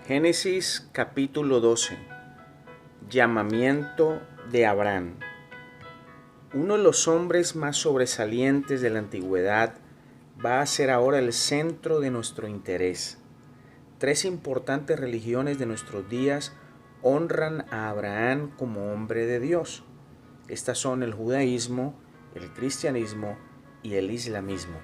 Génesis capítulo 12. Llamamiento de Abraham. Uno de los hombres más sobresalientes de la antigüedad va a ser ahora el centro de nuestro interés. Tres importantes religiones de nuestros días honran a Abraham como hombre de Dios. Estas son el judaísmo, el cristianismo y el islamismo.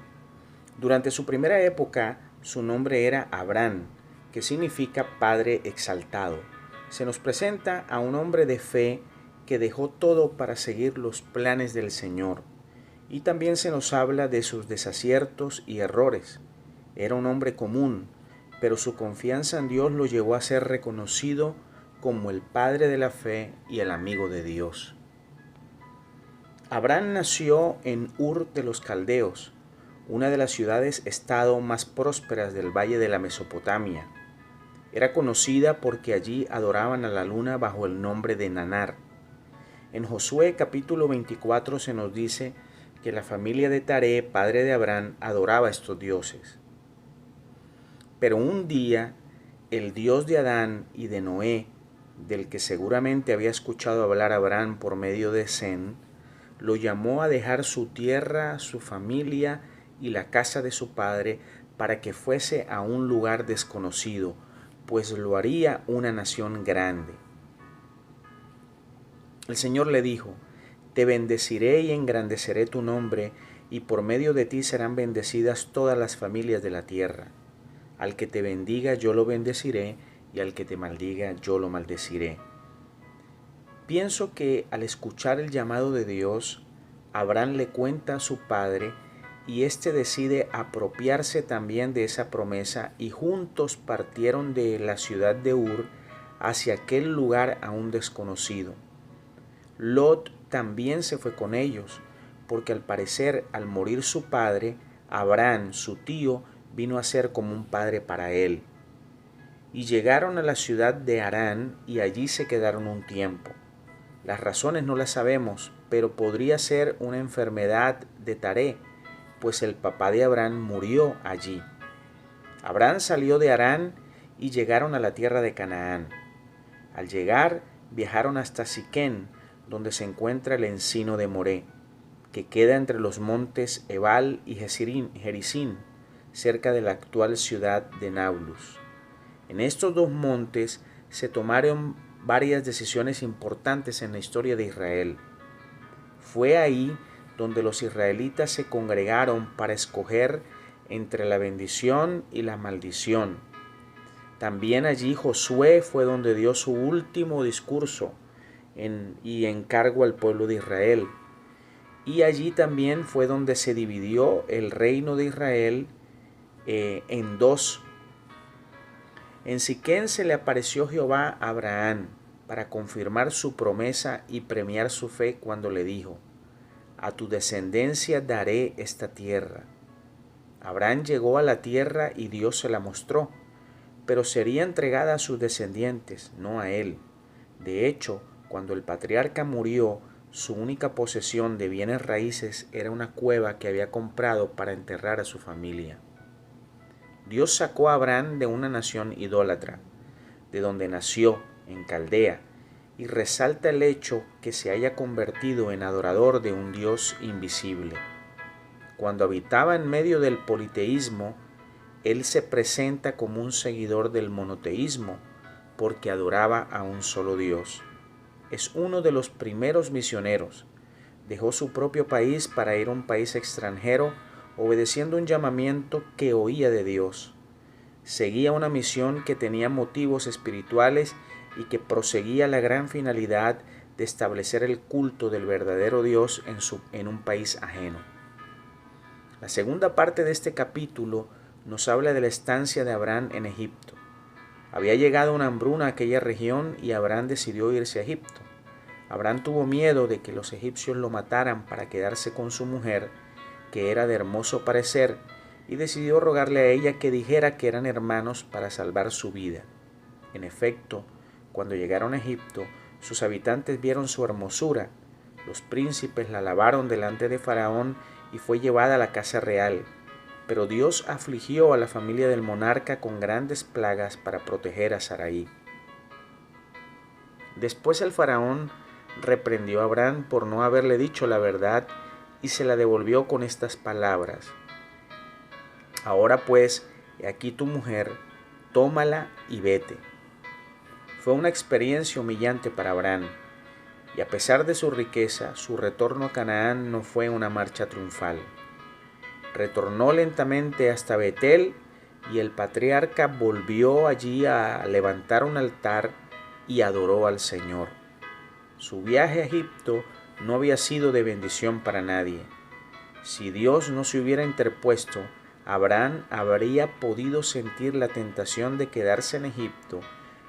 Durante su primera época, su nombre era Abraham, que significa Padre exaltado. Se nos presenta a un hombre de fe que dejó todo para seguir los planes del Señor. Y también se nos habla de sus desaciertos y errores. Era un hombre común, pero su confianza en Dios lo llevó a ser reconocido como el padre de la fe y el amigo de Dios. Abraham nació en Ur de los Caldeos, una de las ciudades-estado más prósperas del valle de la Mesopotamia. Era conocida porque allí adoraban a la luna bajo el nombre de Nanar. En Josué capítulo 24 se nos dice que la familia de Taré, padre de Abraham, adoraba a estos dioses. Pero un día, el Dios de Adán y de Noé, del que seguramente había escuchado hablar Abraham por medio de Sem, lo llamó a dejar su tierra, su familia y la casa de su padre para que fuese a un lugar desconocido, pues lo haría una nación grande. El Señor le dijo: te bendeciré y engrandeceré tu nombre, y por medio de ti serán bendecidas todas las familias de la tierra. Al que te bendiga yo lo bendeciré, y al que te maldiga yo lo maldeciré. Pienso que al escuchar el llamado de Dios, Abraham le cuenta a su padre y éste decide apropiarse también de esa promesa, y juntos partieron de la ciudad de Ur hacia aquel lugar aún desconocido. Lot también se fue con ellos, porque al parecer al morir su padre, Abraham, su tío, vino a ser como un padre para él. Y llegaron a la ciudad de Harán y allí se quedaron un tiempo. Las razones no las sabemos, pero podría ser una enfermedad de Taré, pues el papá de Abraham murió allí. Abraham salió de Harán y llegaron a la tierra de Canaán. Al llegar, viajaron hasta Siquén, donde se encuentra el encino de Moré, que queda entre los montes Ebal y Gerizim, cerca de la actual ciudad de Nablus. En estos dos montes se tomaron varias decisiones importantes en la historia de Israel. Fue ahí donde los israelitas se congregaron para escoger entre la bendición y la maldición. También allí Josué fue donde dio su último discurso y encargo al pueblo de Israel. Y allí también fue donde se dividió el reino de Israel en dos. En Siquén se le apareció Jehová a Abraham para confirmar su promesa y premiar su fe cuando le dijo: a tu descendencia daré esta tierra. Abraham llegó a la tierra y Dios se la mostró, pero sería entregada a sus descendientes, no a él. De hecho, cuando el patriarca murió, su única posesión de bienes raíces era una cueva que había comprado para enterrar a su familia. Dios sacó a Abraham de una nación idólatra, de donde nació, en Caldea, y resalta el hecho que se haya convertido en adorador de un Dios invisible. Cuando habitaba en medio del politeísmo, él se presenta como un seguidor del monoteísmo, porque adoraba a un solo Dios. Es uno de los primeros misioneros. Dejó su propio país para ir a un país extranjero, obedeciendo un llamamiento que oía de Dios. Seguía una misión que tenía motivos espirituales y que proseguía la gran finalidad de establecer el culto del verdadero Dios en un país ajeno. La segunda parte de este capítulo nos habla de la estancia de Abraham en Egipto. Había llegado una hambruna a aquella región y Abraham decidió irse a Egipto. Abraham tuvo miedo de que los egipcios lo mataran para quedarse con su mujer, que era de hermoso parecer, y decidió rogarle a ella que dijera que eran hermanos para salvar su vida. En efecto, cuando llegaron a Egipto, sus habitantes vieron su hermosura. Los príncipes la alabaron delante de Faraón y fue llevada a la casa real. Pero Dios afligió a la familia del monarca con grandes plagas para proteger a Sarai. Después el faraón reprendió a Abraham por no haberle dicho la verdad y se la devolvió con estas palabras: Ahora pues, he aquí tu mujer, tómala y vete. Fue una experiencia humillante para Abraham, y a pesar de su riqueza, su retorno a Canaán no fue una marcha triunfal. Retornó lentamente hasta Betel y el patriarca volvió allí a levantar un altar y adoró al Señor. Su viaje a Egipto no había sido de bendición para nadie. Si Dios no se hubiera interpuesto, Abraham habría podido sentir la tentación de quedarse en Egipto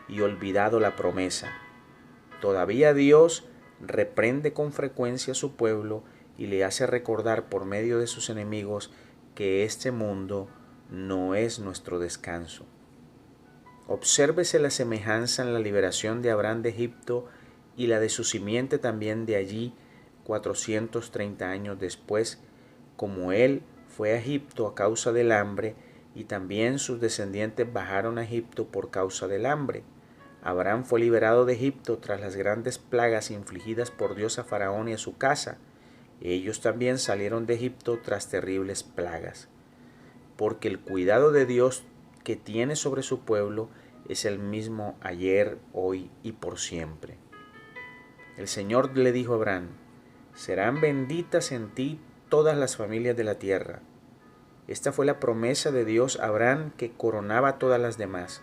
y olvidado la promesa. Todavía Dios reprende con frecuencia a su pueblo y le hace recordar por medio de sus enemigos que este mundo no es nuestro descanso. Obsérvese la semejanza en la liberación de Abraham de Egipto y la de su simiente también de allí 430 años después, como él fue a Egipto a causa del hambre y también sus descendientes bajaron a Egipto por causa del hambre. Abraham fue liberado de Egipto tras las grandes plagas infligidas por Dios a Faraón y a su casa. Ellos también salieron de Egipto tras terribles plagas. Porque el cuidado de Dios que tiene sobre su pueblo es el mismo ayer, hoy y por siempre. El Señor le dijo a Abraham: serán benditas en ti todas las familias de la tierra. Esta fue la promesa de Dios a Abraham que coronaba a todas las demás,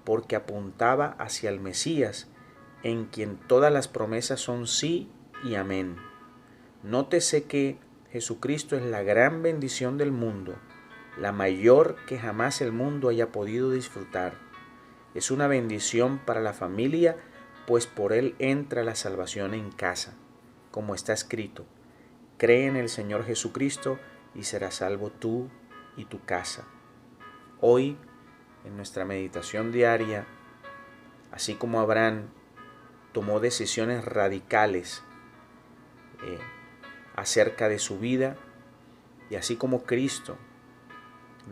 porque apuntaba hacia el Mesías, en quien todas las promesas son sí y amén. Nótese que Jesucristo es la gran bendición del mundo, la mayor que jamás el mundo haya podido disfrutar. Es una bendición para la familia, pues por él entra la salvación en casa, como está escrito: cree en el Señor Jesucristo y serás salvo tú y tu casa. Hoy, en nuestra meditación diaria, así como Abraham tomó decisiones radicales acerca de su vida, y así como Cristo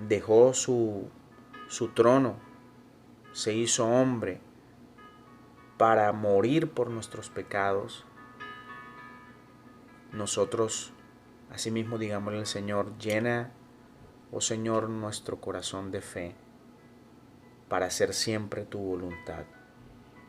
dejó su trono, se hizo hombre para morir por nuestros pecados, nosotros asimismo digámosle al Señor: llena, oh Señor, nuestro corazón de fe para hacer siempre tu voluntad.